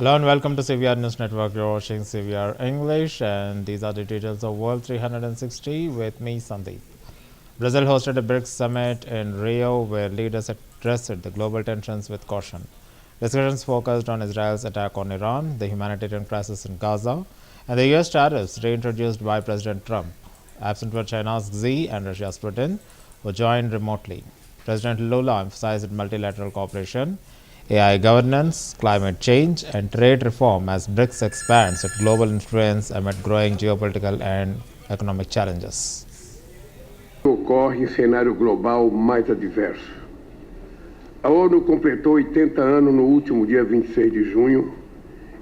Hello and welcome to CVR News Network. You're watching CVR English, and these are the details of World 360 with me, Sandeep. Brazil hosted a BRICS summit in Rio where leaders addressed the global tensions with caution. Discussions focused on Israel's attack on Iran, the humanitarian crisis in Gaza, and the US tariffs reintroduced by President Trump. Absent were China's Xi and Russia's Putin, who joined remotely. President Lula emphasized multilateral cooperation, AI governance, climate change, and trade reform as BRICS expands its global influence amid growing geopolitical and economic challenges. Ocorre em cenário global mais adverso. A ONU completou 80 anos no último dia 26 de junho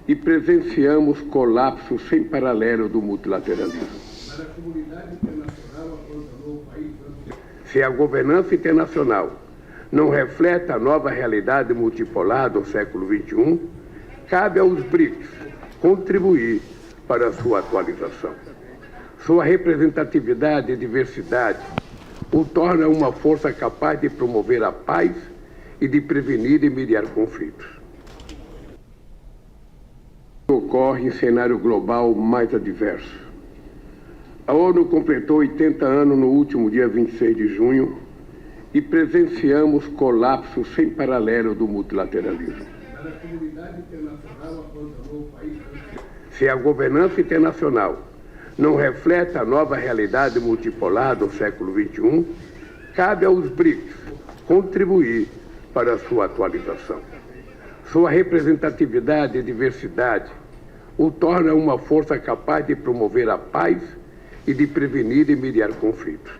e presenciamos colapso sem paralelo do multilateralismo. Mas a comunidade internacional abandonou o país. Se a governança internacional não reflete a nova realidade multipolar do século XXI, cabe aos BRICS contribuir para a sua atualização. Sua representatividade e diversidade o torna uma força capaz de promover a paz e de prevenir e mediar conflitos. Ocorre em cenário global mais adverso. A ONU completou 80 anos no último dia 26 de junho e presenciamos colapso sem paralelo do multilateralismo. Mas a comunidade internacional abandonou o país. Se a governança internacional não reflete a nova realidade multipolar do século XXI, cabe aos BRICS contribuir para a sua atualização. Sua representatividade e diversidade o torna uma força capaz de promover a paz e de prevenir e mediar conflitos.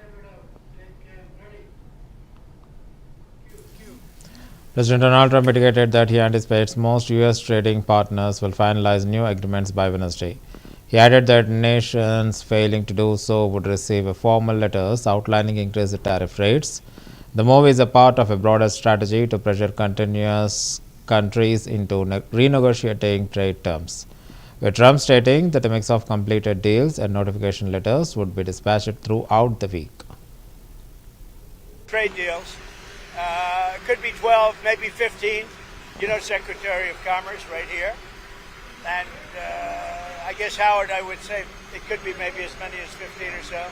President Donald Trump indicated that he anticipates most U.S. trading partners will finalize new agreements by Wednesday. He added that nations failing to do so would receive formal letters outlining increased tariff rates. The move is a part of a broader strategy to pressure continuous countries into renegotiating trade terms, with Trump stating that a mix of completed deals and notification letters would be dispatched throughout the week. Trade deals. Could be 12, maybe 15. Secretary of Commerce right here. And I guess, Howard, I would say it could be maybe as many as 15 or so.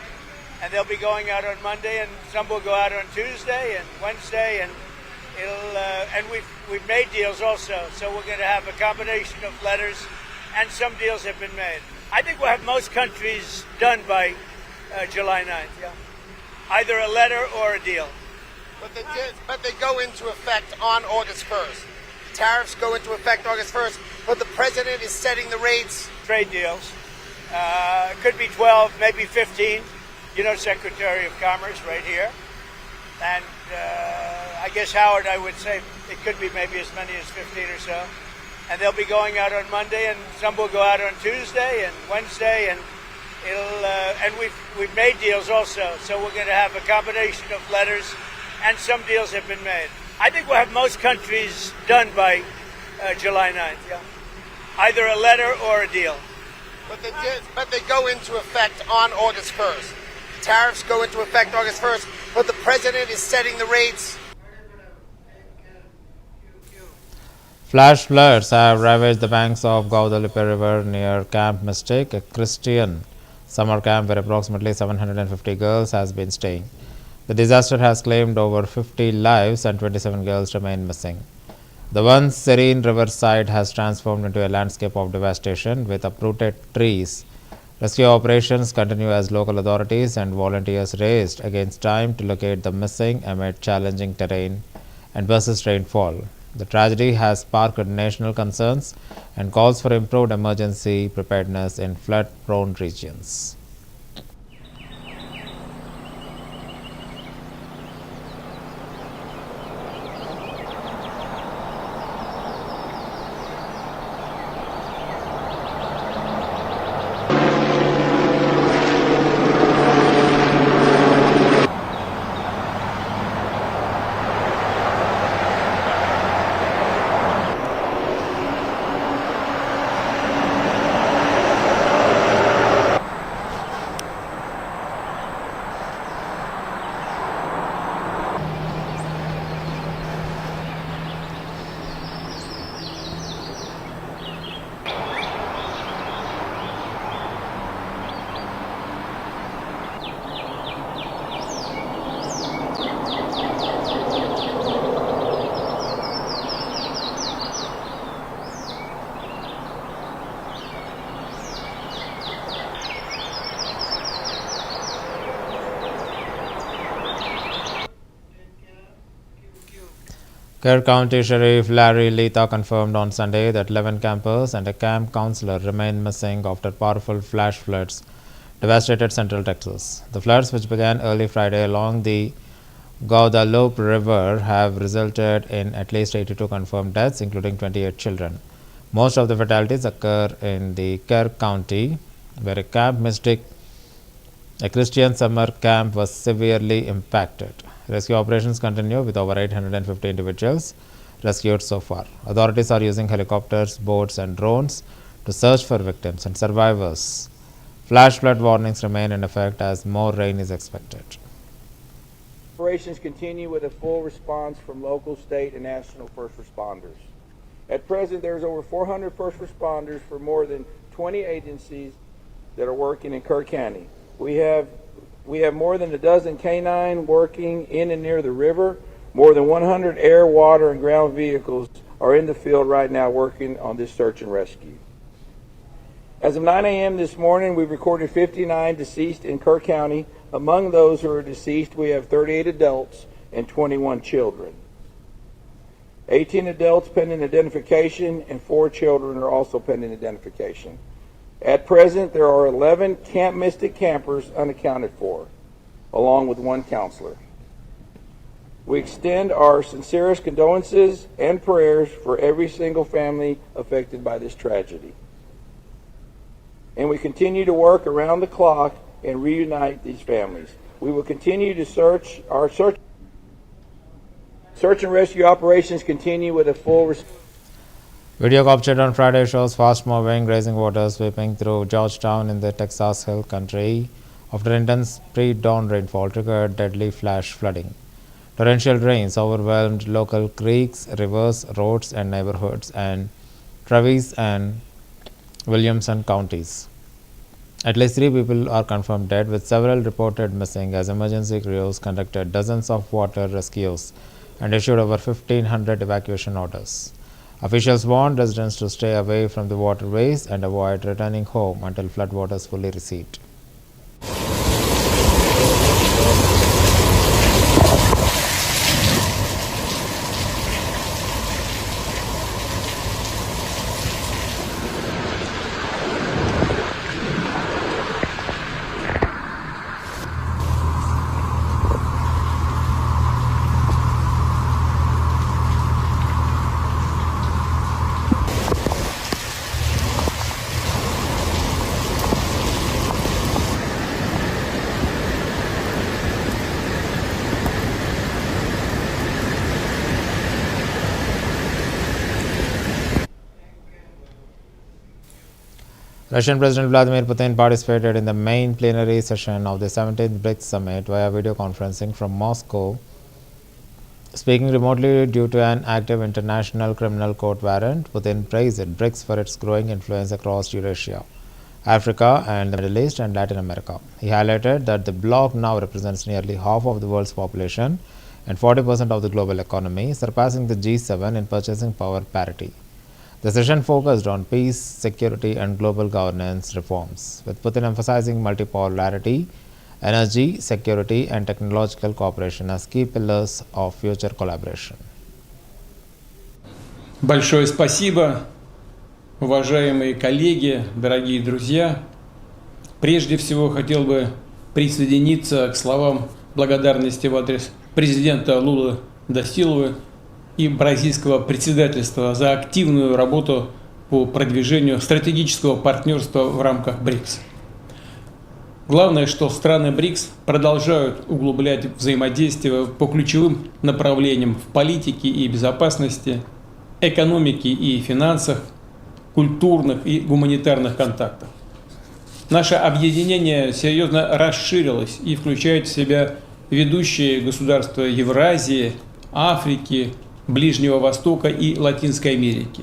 And they'll be going out on Monday, and some will go out on Tuesday and Wednesday, and we've made deals also. So we're going to have a combination of letters, and some deals have been made. I think we'll have most countries done by July 9th. Yeah, either a letter or a deal. But they go into effect on August 1st. Tariffs go into effect August 1st, but the president is setting the rates. Trade deals. Could be 12, maybe 15. Secretary of Commerce right here. And I guess, Howard, I would say it could be maybe as many as 15 or so. And they'll be going out on Monday, and some will go out on Tuesday and Wednesday, and we've made deals also. So we're going to have a combination of letters, and some deals have been made. I think we'll have most countries done by July 9th. Yeah, either a letter or a deal. But they go into effect on August 1st. Tariffs go into effect August 1st, but the president is setting the rates. Flash floods have ravaged the banks of Guadalupe River near Camp Mystic, a Christian summer camp where approximately 750 girls has been staying. The disaster has claimed over 50 lives and 27 girls remain missing. The once serene riverside has transformed into a landscape of devastation with uprooted trees. Rescue operations continue as local authorities and volunteers raced against time to locate the missing amid challenging terrain and persistent rainfall. The tragedy has sparked national concerns and calls for improved emergency preparedness in flood-prone regions. Kerr County Sheriff Larry Letha confirmed on Sunday that 11 campers and a camp counselor remain missing after powerful flash floods devastated central Texas. The floods, which began early Friday along the Guadalupe River, have resulted in at least 82 confirmed deaths, including 28 children. Most of the fatalities occur in the Kerr County, where a Camp Mystic, a Christian summer camp, was severely impacted. Rescue operations continue with over 850 individuals rescued so far. Authorities are using helicopters, boats, and drones to search for victims and survivors. Flash flood warnings remain in effect as more rain is expected. Operations continue with a full response from local, state, and national first responders. At present, there's over 400 first responders for more than 20 agencies that are working in Kerr County. We have more than a dozen canine working in and near the river. More than 100 air, water, and ground vehicles are in the field right now working on this search and rescue. As of 9 a.m. this morning, we've recorded 59 deceased in Kerr County. Among those who are deceased, we have 38 adults and 21 children. 18 adults pending identification and 4 children are also pending identification. At present, there are 11 Camp Mystic campers unaccounted for, along with 1 counselor. We extend our sincerest condolences and prayers for every single family affected by this tragedy. And we continue to work around the clock and reunite these families. We will continue to search and rescue operations continue with a full Video captured on Friday shows fast-moving grazing water sweeping through Georgetown in the Texas Hill Country after intense pre-dawn rainfall triggered deadly flash flooding. Torrential rains overwhelmed local creeks, rivers, roads, and neighborhoods in Travis and Williamson counties. At least 3 people are confirmed dead, with several reported missing, as emergency crews conducted dozens of water rescues and issued over 1,500 evacuation orders. Officials warned residents to stay away from the waterways and avoid returning home until floodwaters fully recede. Russian President Vladimir Putin participated in the main plenary session of the 17th BRICS summit via video conferencing from Moscow, speaking remotely due to an active international criminal court warrant. Putin praised BRICS for its growing influence across Eurasia, Africa, and the Middle East and Latin America. He highlighted that the bloc now represents nearly half of the world's population and 40% of the global economy, surpassing the G7 in purchasing power parity. The session focused on peace, security, and global governance reforms, with Putin emphasizing multipolarity, energy, security, and technological cooperation as key pillars of future collaboration. Большое спасибо, уважаемые коллеги, дорогие друзья. Прежде всего хотел бы присоединиться к словам благодарности в адрес президента Лулы да Силвы и бразильского председательства за активную работу по продвижению стратегического партнерства в рамках БРИКС. Главное, что страны БРИКС продолжают углублять взаимодействие по ключевым направлениям в политике и безопасности, экономике и финансах, культурных и гуманитарных контактах. Наше объединение серьезно расширилось и включает в себя ведущие государства Евразии, Африки, Ближнего Востока и Латинской Америки.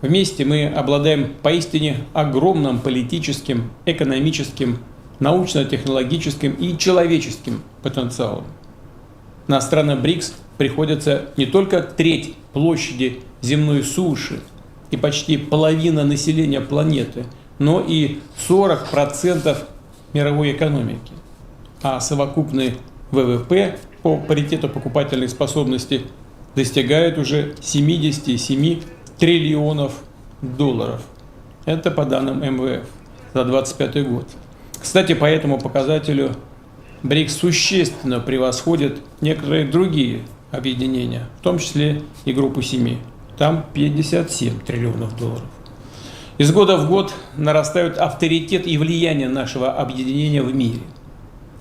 Вместе мы обладаем поистине огромным политическим, экономическим, научно-технологическим и человеческим потенциалом. На страны БРИКС приходится не только треть площади земной суши и почти половина населения планеты, но и 40% мировой экономики, а совокупный ВВП по паритету покупательной способности достигает уже 77 триллионов долларов. Это по данным МВФ за 2025 год. Кстати, по этому показателю БРИКС существенно превосходит некоторые другие объединения, в том числе и группу 7. Там 57 триллионов долларов. Из года в год нарастают авторитет и влияние нашего объединения в мире.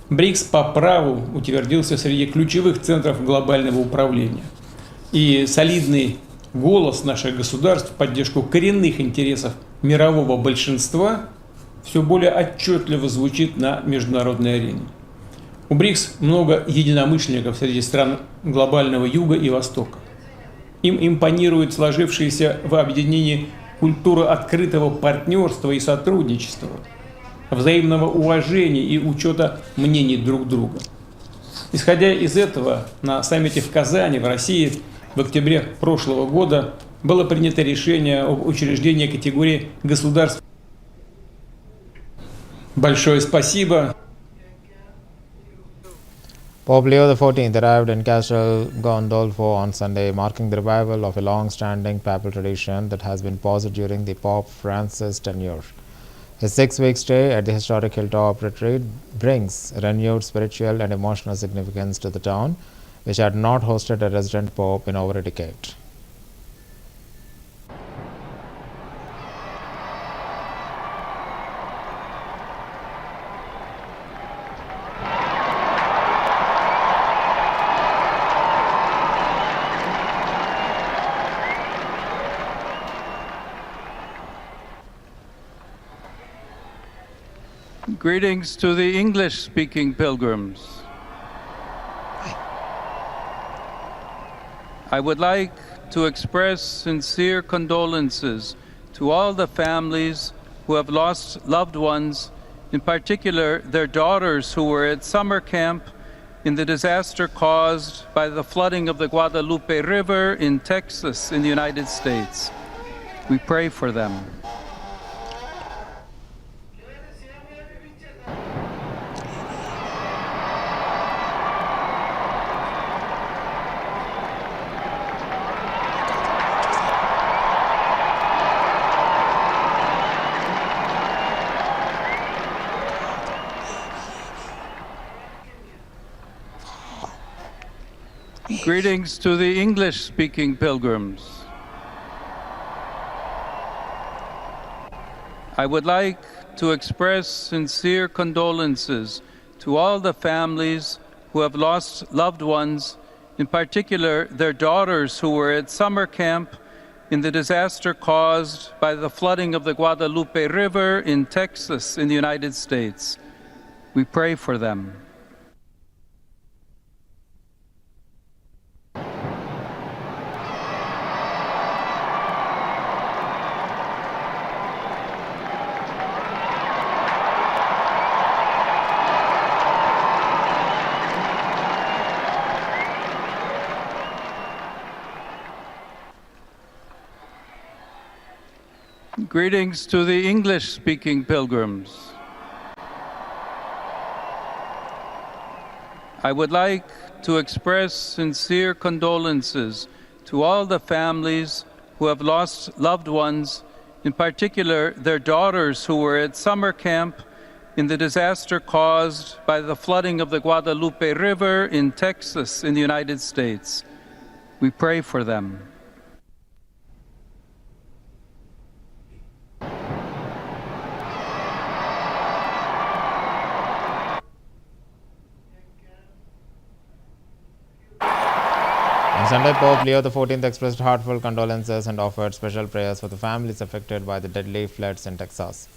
БРИКС по праву утвердился среди ключевых центров глобального управления. И солидный голос наших государств в поддержку коренных интересов мирового большинства все более отчетливо звучит на международной арене. У БРИКС много единомышленников среди стран глобального юга и востока. Им импонирует сложившаяся в объединении культура открытого партнерства и сотрудничества, взаимного уважения и учета мнений друг друга. Исходя из этого, на саммите в Казани, в России, в октябре прошлого года было принято решение об учреждении категории государств. Большое спасибо. Pope Leo XIV arrived in Castel Gandolfo on Sunday, marking the revival of a long-standing papal tradition that has been paused during the Pope Francis' tenure. His 6-week stay at the historic hilltop retreat brings renewed spiritual and emotional significance to the town, which had not hosted a resident pope in over a decade. Greetings to the English-speaking pilgrims. I would like to express sincere condolences to all the families who have lost loved ones, in particular their daughters who were at summer camp in the disaster caused by the flooding of the Guadalupe River in Texas in the United States. We pray for them. Greetings to the English-speaking pilgrims. I would like to express sincere condolences to all the families who have lost loved ones, in particular their daughters who were at summer camp in the disaster caused by the flooding of the Guadalupe River in Texas in the United States. We pray for them. Greetings to the English-speaking pilgrims. I would like to express sincere condolences to all the families who have lost loved ones, in particular their daughters who were at summer camp in the disaster caused by the flooding of the Guadalupe River in Texas in the United States. We pray for them. On Sunday, Pope Leo XIV expressed heartfelt condolences and offered special prayers for the families affected by the deadly floods in Texas.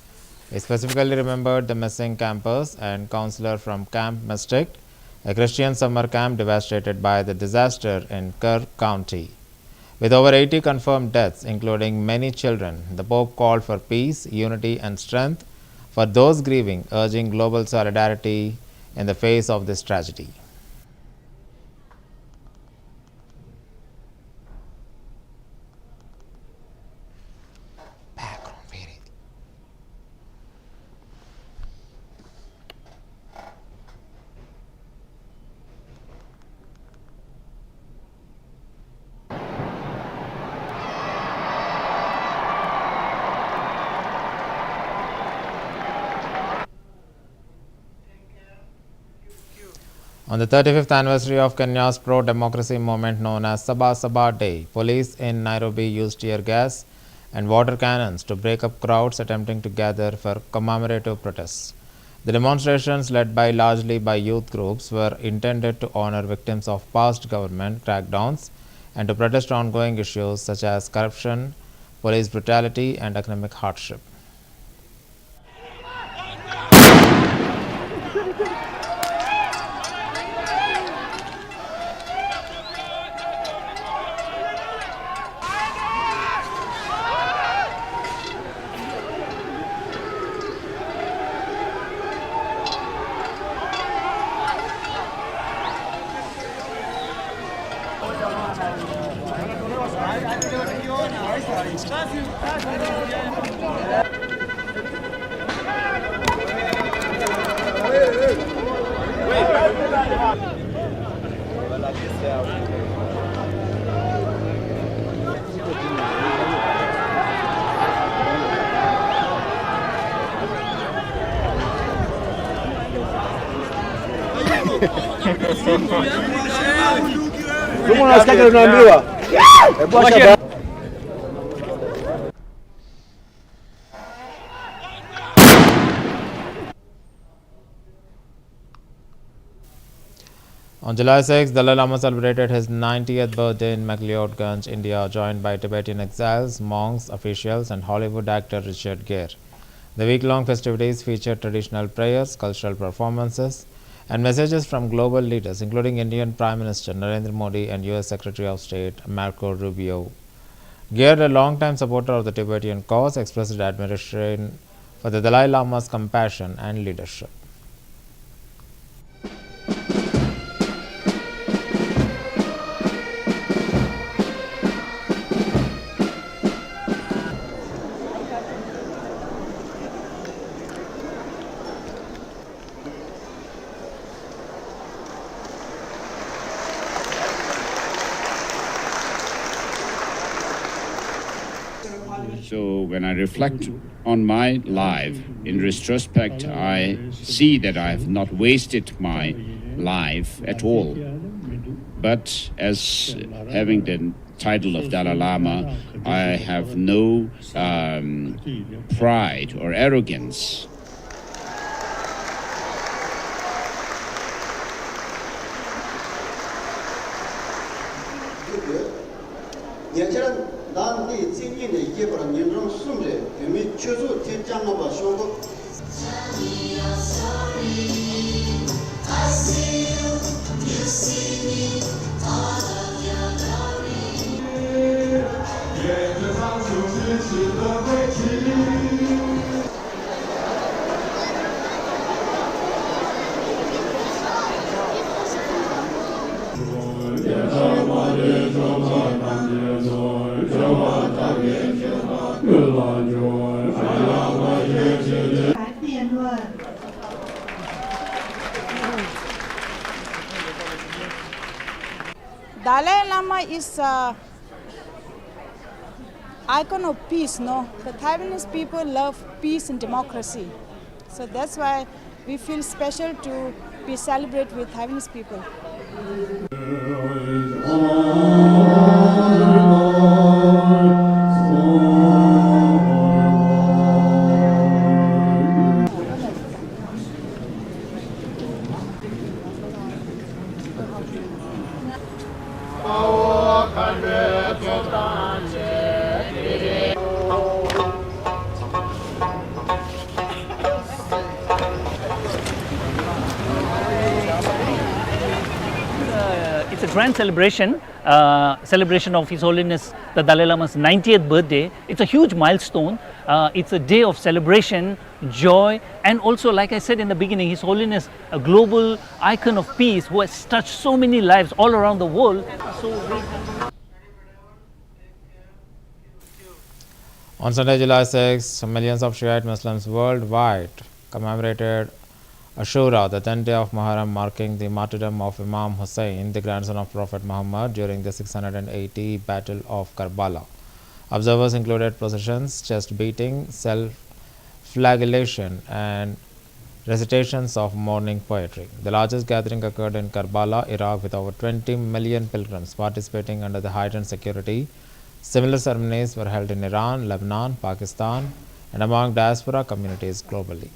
He specifically remembered the missing campers and counselor from Camp Mystic, a Christian summer camp devastated by the disaster in Kerr County. With over 80 confirmed deaths, including many children, the Pope called for peace, unity, and strength for those grieving, urging global solidarity in the face of this tragedy. On the 35th anniversary of Kenya's pro-democracy movement known as Sabah Sabah Day, police in Nairobi used tear gas and water cannons to break up crowds attempting to gather for commemorative protests. The demonstrations, led largely by youth groups, were intended to honor victims of past government crackdowns and to protest ongoing issues such as corruption, police brutality, and economic hardship. On July 6, Dalai Lama celebrated his 90th birthday in McLeodganj, India, joined by Tibetan exiles, monks, officials, and Hollywood actor Richard Gere. The week-long festivities featured traditional prayers, cultural performances, and messages from global leaders, including Indian Prime Minister Narendra Modi and U.S. Secretary of State Marco Rubio. Gere, a long-time supporter of the Tibetan cause, expressed admiration for the Dalai Lama's compassion and leadership. So when I reflect on my life, in retrospect, I see that I have not wasted my life at all. But as having the title of Dalai Lama, I have no pride or arrogance. Dalai Lama is an icon of peace, no? The Taiwanese people love peace and democracy. So that's why we feel special to be celebrated with Taiwanese people. It's a grand celebration, celebration of His Holiness the Dalai Lama's 90th birthday. It's a huge milestone. It's a day of celebration, joy, and also, like I said in the beginning, His Holiness, a global icon of peace who has touched so many lives all around the world. On Sunday, July 6, millions of Shiite Muslims worldwide commemorated Ashura, the 10th day of Muharram, marking the martyrdom of Imam Hussein, the grandson of Prophet Muhammad, during the 680 Battle of Karbala. Observers included processions, chest beating, self-flagellation, and recitations of morning poetry. The largest gathering occurred in Karbala, Iraq, with over 20 million pilgrims participating under the heightened security. Similar ceremonies were held in Iran, Lebanon, Pakistan, and among diaspora communities globally.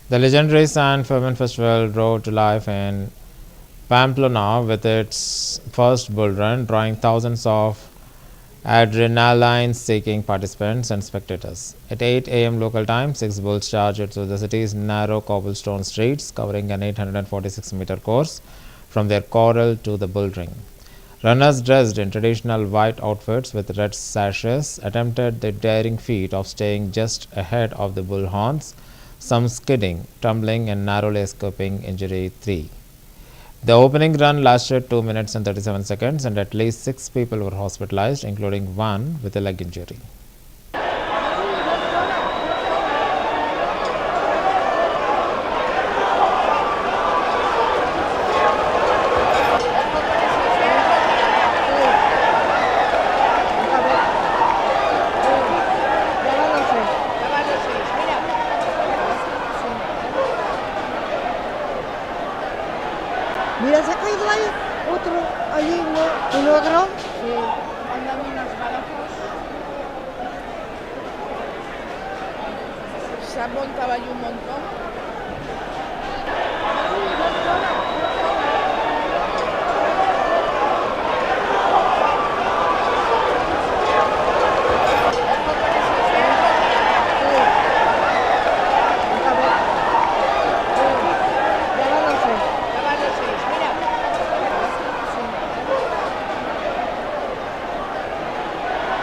The legendary San Fermin Festival drove to life in Pamplona with its first bull run, drawing thousands of adrenaline-seeking participants and spectators. At 8 a.m. local time, 6 bulls charged through the city's narrow cobblestone streets, covering an 846-meter course from their corral to the bull ring. Runners dressed in traditional white outfits with red sashes attempted the daring feat of staying just ahead of the bull horns, some skidding, tumbling, and narrowly escaping injury 3. The opening run lasted 2 minutes and 37 seconds, and at least 6 people were hospitalized, including one with a leg injury. Mira, se ha caído ahí otro, allí uno otro. Sí, andan unos balazos. Se ha montado ahí un montón.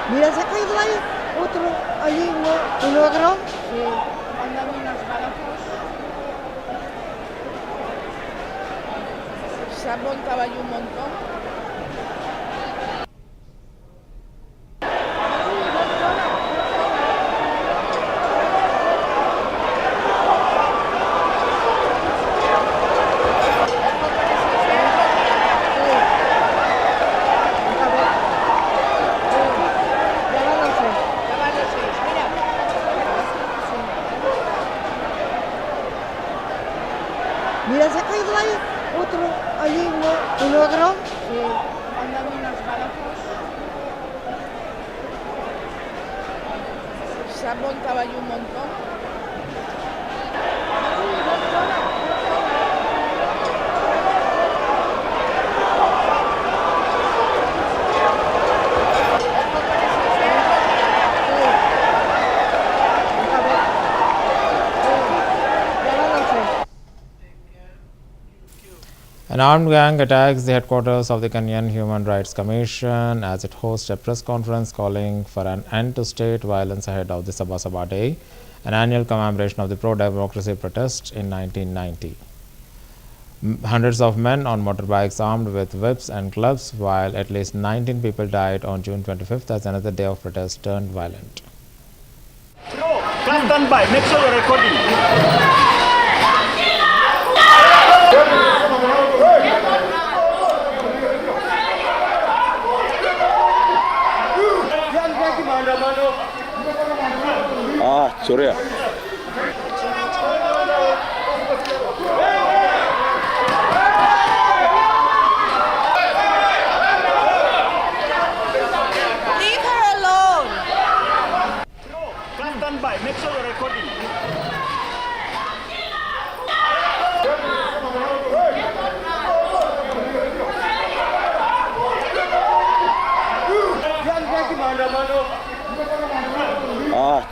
Mira, se ha caído ahí otro, allí uno otro. Sí, andan unos balazos. Se ha montado ahí un montón. Mira, se ha caído ahí otro, allí uno otro. Sí, andan unos balazos. Se ha montado ahí un montón. An armed gang attacks the headquarters of the Kenyan Human Rights Commission as it hosts a press conference calling for an end to state violence ahead of the Sabha Sabha Day, an annual commemoration of the pro-democracy protest in 1990. Hundreds of men on motorbikes armed with whips and clubs, while at least 19 people died on June 25th as another day of protest turned violent. Come stand by, make sure you're recording. Sorry. Leave her alone. Come stand by, make sure you're recording.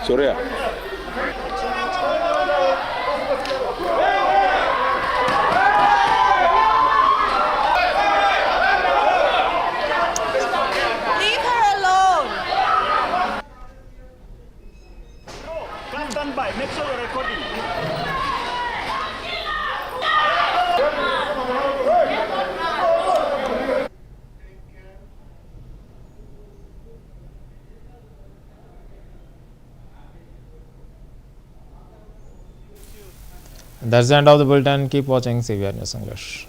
Sorry. Leave her alone. Come stand by, make sure you're recording. That's the end of the bulletin. Keep watching CVR News English.